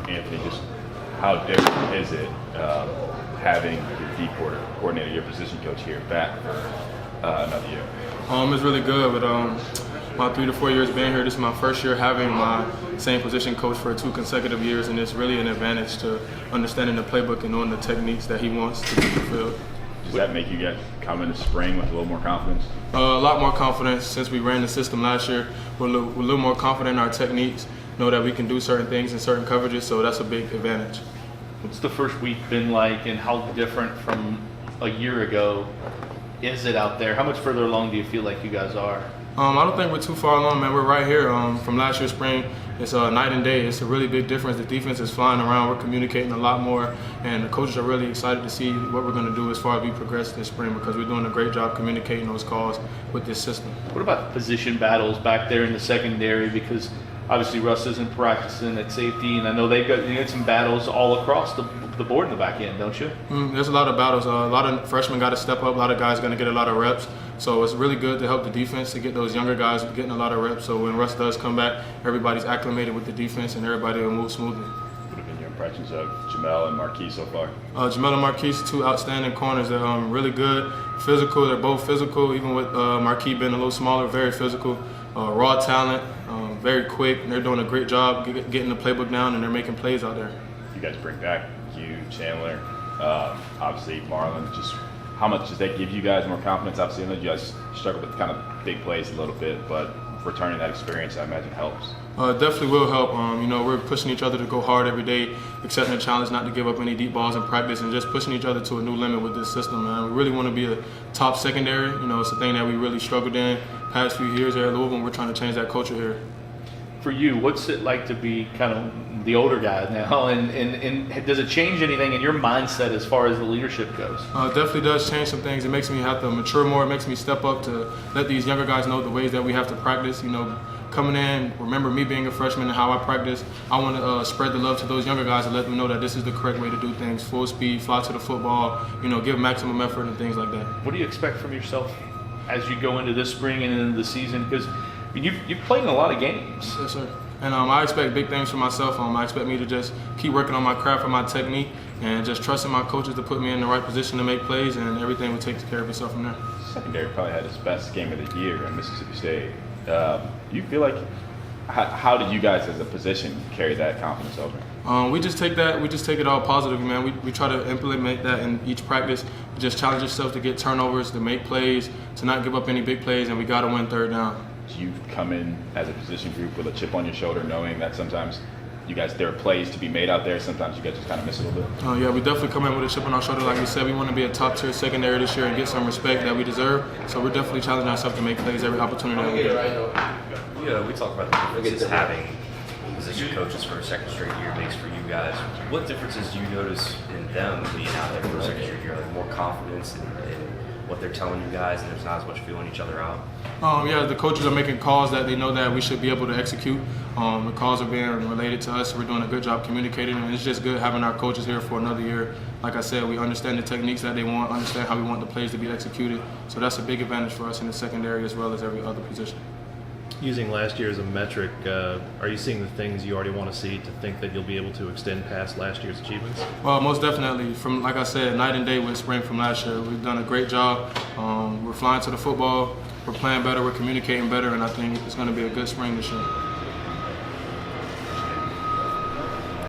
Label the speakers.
Speaker 1: Anthony, just how different is it having your D coordinator, your position coach here back for another year?
Speaker 2: It's really good. But my 3 to 4 years being here, this is my first year having my same position coach for 2 consecutive years, and it's really an advantage to understanding the playbook and knowing the techniques that he wants to do in the field.
Speaker 1: Does that make you guys come into spring with a little more confidence?
Speaker 2: A lot more confidence since we ran the system last year. We're a little more confident in our techniques, know that we can do certain things in certain coverages, so that's a big advantage.
Speaker 3: What's the first week been like, and how different from a year ago is it out there? How much further along do you feel like you guys are?
Speaker 2: I don't think we're too far along, man. We're right here. From last year's spring, it's night and day. It's a really big difference. The defense is flying around. We're communicating a lot more, and the coaches are really excited to see what we're going to do as far as we progress this spring, because we're doing a great job communicating those calls with this system.
Speaker 3: What about position battles back there in the secondary? Because obviously Russ isn't practicing at safety, and I know you got some battles all across the board in the back end, don't you?
Speaker 2: There's a lot of battles. A lot of freshmen got to step up. A lot of guys going to get a lot of reps. So it's really good to help the defense to get those younger guys getting a lot of reps. So when Russ does come back, everybody's acclimated with the defense and everybody will move smoothly.
Speaker 1: What have been your impressions of Jamel and Marquise so far?
Speaker 2: Jamel and Marquise, 2 outstanding corners. They're really good, physical. They're both physical, even with Marquise being a little smaller, very physical. Raw talent, very quick. They're doing a great job getting the playbook down, and they're making plays out there.
Speaker 1: You guys bring back you, Chandler, obviously Marlon. Just how much does that give you guys more confidence? Obviously, I know you guys struggle with kind of big plays a little bit, but returning that experience, I imagine, helps.
Speaker 2: Definitely will help. We're pushing each other to go hard every day, accepting the challenge not to give up any deep balls in practice, and just pushing each other to a new limit with this system, man. We really want to be a top secondary. It's a thing that we really struggled in past few years here at Louisville, and we're trying to change that culture here.
Speaker 3: For you, what's it like to be kind of the older guy now, and does it change anything in your mindset as far as the leadership goes?
Speaker 2: Definitely does change some things. It makes me have to mature more. It makes me step up to let these younger guys know the ways that we have to practice. Coming in, remember me being a freshman and how I practice. I want to spread the love to those younger guys and let them know that this is the correct way to do things. Full speed, fly to the football, give maximum effort and things like that.
Speaker 3: What do you expect from yourself as you go into this spring and into the season? Because you've played in a lot of games.
Speaker 2: Yes, sir. And I expect big things for myself. I expect me to just keep working on my craft and my technique, and just trusting my coaches to put me in the right position to make plays, and everything will take care of itself from there.
Speaker 1: Secondary probably had his best game of the year in Mississippi State. Do you feel like how did you guys as a position carry that confidence over?
Speaker 2: We just take it all positive, man. We try to implement that in each practice. We just challenge yourself to get turnovers, to make plays, to not give up any big plays, and we got to win third down.
Speaker 1: Do you come in as a position group with a chip on your shoulder, knowing that sometimes there are plays to be made out there, sometimes you guys just kind of miss it a little bit?
Speaker 2: Yeah, we definitely come in with a chip on our shoulder. Like we said, we want to be a top-tier secondary this year and get some respect that we deserve. So we're definitely challenging ourselves to make plays every opportunity that we get.
Speaker 4: Yeah, we talk about the differences having position coaches for a second straight year makes for you guys. What differences do you notice in them being out there for a second straight year? Like more confidence in what they're telling you guys, and there's not as much feeling each other out?
Speaker 2: The coaches are making calls that they know that we should be able to execute. The calls are being related to us. We're doing a good job communicating, and it's just good having our coaches here for another year. Like I said, we understand the techniques that they want, understand how we want the plays to be executed. So that's a big advantage for us in the secondary as well as every other position.
Speaker 5: Using last year as a metric, are you seeing the things you already want to see to think that you'll be able to extend past last year's achievements?
Speaker 2: Well, most definitely. From, like I said, night and day with spring from last year. We've done a great job. We're flying to the football. We're playing better. We're communicating better. And I think it's going to be a good spring this year.